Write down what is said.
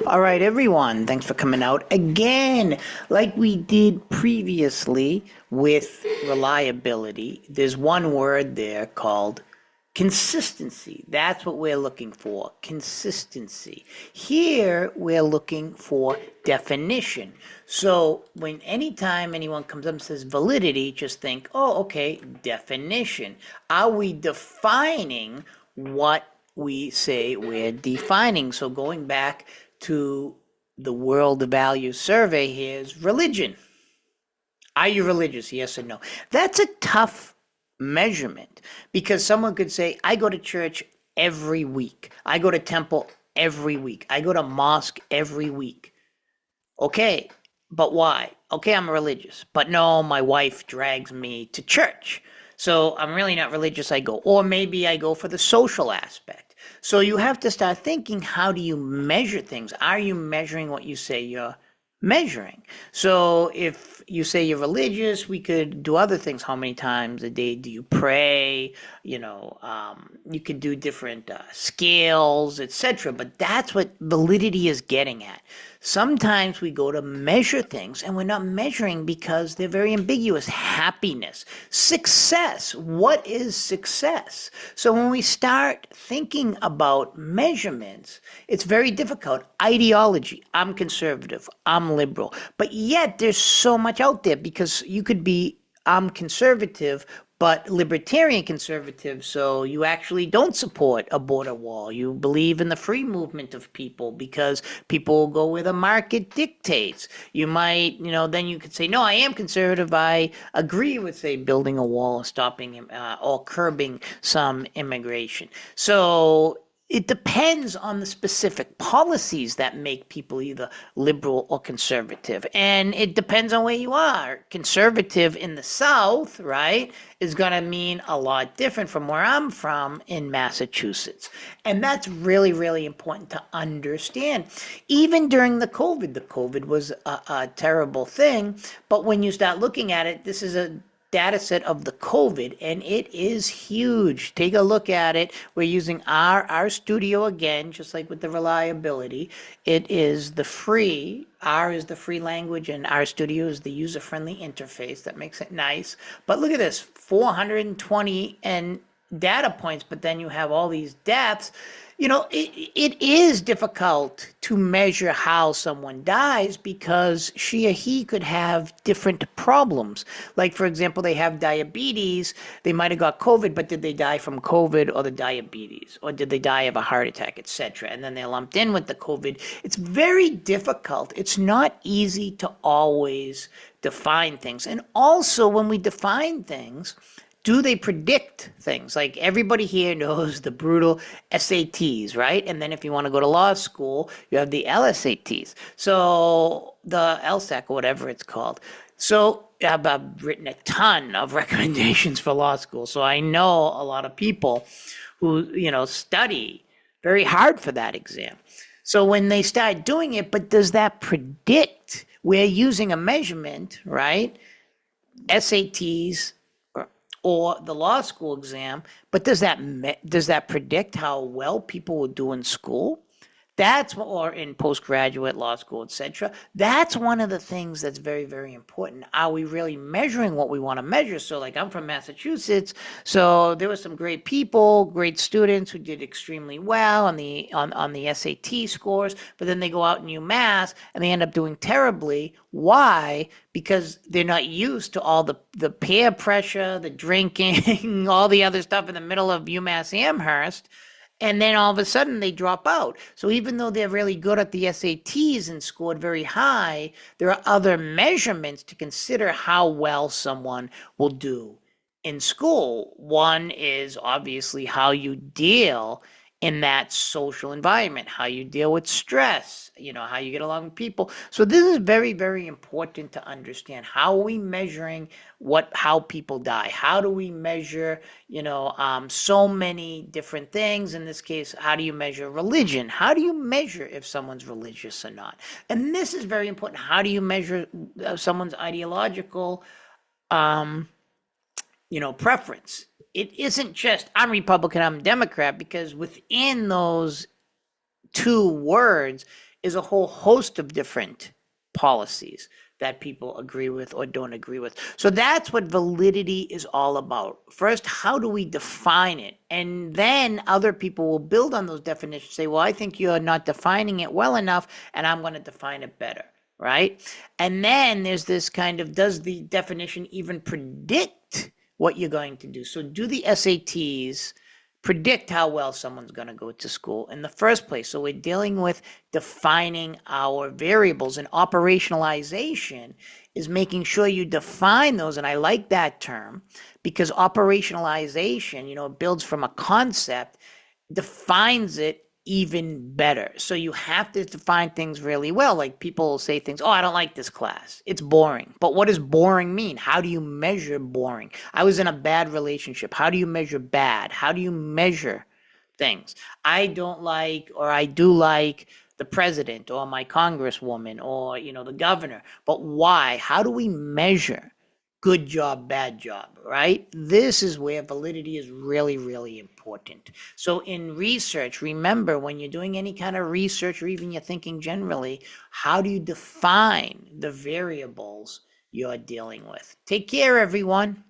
All right, everyone. Thanks for coming out again. Like we did previously with reliability, there's one word there called consistency. That's what we're looking for. Consistency. Here, we're looking for definition. So, when anytime anyone comes up and says validity, just think, oh, okay, definition. Are we defining what we say we're defining? So, going back to the world values survey here is religion. Are you religious? Yes or no? That's a tough measurement because someone could say, I go to church every week. I go to temple every week. I go to mosque every week. Okay, but why? Okay, I'm religious, but no, my wife drags me to church. So I'm really not religious, I go. Or maybe I go for the social aspect. So you have to start thinking, how do you measure things? Are you measuring what you say you're measuring? So if you say you're religious, we could do other things. How many times a day do you pray? You could do different scales, etc. But that's what validity is getting at. Sometimes we go to measure things and we're not measuring because they're very ambiguous. Happiness, success. What is success? So when we start thinking about measurements, it's very difficult. Ideology. I'm conservative. I'm liberal. But yet there's so much out there because you could be, I'm conservative, but libertarian conservative, so you actually don't support a border wall. You believe in the free movement of people because people will go where the market dictates. You might, then you could say, no, I am conservative. I agree with, say, building a wall and stopping or curbing some immigration. So it depends on the specific policies that make people either liberal or conservative. And it depends on where you are. Conservative in the South, right, is going to mean a lot different from where I'm from in Massachusetts. And that's really, really important to understand. Even during the COVID was a terrible thing. But when you start looking at it, this is a data set of the COVID, and it is huge. Take a look at it. We're using our studio again, just like with the reliability. It is the free, R is the free language, and our studio is the user-friendly interface that makes it nice. But look at this, 420 and data points, but then you have all these deaths. It is difficult to measure how someone dies because she or he could have different problems. Like, for example, they have diabetes. They might have got COVID, but did they die from COVID or the diabetes? Or did they die of a heart attack, etc.? And then they're lumped in with the COVID. It's very difficult. It's not easy to always define things. And also, when we define things, do they predict things? Like everybody here knows the brutal SATs, right? And then if you want to go to law school, you have the LSATs. So the LSAC or whatever it's called. So I've written a ton of recommendations for law school. So I know a lot of people who, study very hard for that exam. So when they start doing it, but does that predict? We're using a measurement, right? SATs, or the law school exam, but does that predict how well people will do in school? Or in postgraduate law school, etc. That's one of the things that's very, very important. Are we really measuring what we want to measure? So, like, I'm from Massachusetts, so there were some great people, great students who did extremely well on the SAT scores, but then they go out in UMass and they end up doing terribly. Why? Because they're not used to all the peer pressure, the drinking, all the other stuff in the middle of UMass Amherst. And then all of a sudden they drop out. So even though they're really good at the SATs and scored very high, there are other measurements to consider how well someone will do in school. One is obviously how you deal in that social environment, how you deal with stress, how you get along with people. So this is very, very important to understand. How are we measuring how people die? How do we measure, so many different things? In this case, how do you measure religion? How do you measure if someone's religious or not? And this is very important. How do you measure someone's ideological preference? It isn't just I'm Republican, I'm Democrat, because within those two words, is a whole host of different policies that people agree with or don't agree with. So that's what validity is all about. First, how do we define it? And then other people will build on those definitions, say, well, I think you're not defining it well enough, and I'm going to define it better, right? And then there's this kind of, does the definition even predict what you're going to do? So do the SATs predict how well someone's going to go to school in the first place? So we're dealing with defining our variables, and operationalization is making sure you define those. And I like that term because operationalization, it builds from a concept, defines it even better. So you have to define things really well. Like people will say things, oh, I don't like this class. It's boring. But what does boring mean? How do you measure boring? I was in a bad relationship. How do you measure bad? How do you measure things? I don't like, or I do like the president or my congresswoman or, the governor. But why? How do we measure good job, bad job, right? This is where validity is really, really important. So in research, remember when you're doing any kind of research or even you're thinking generally, how do you define the variables you're dealing with? Take care, everyone.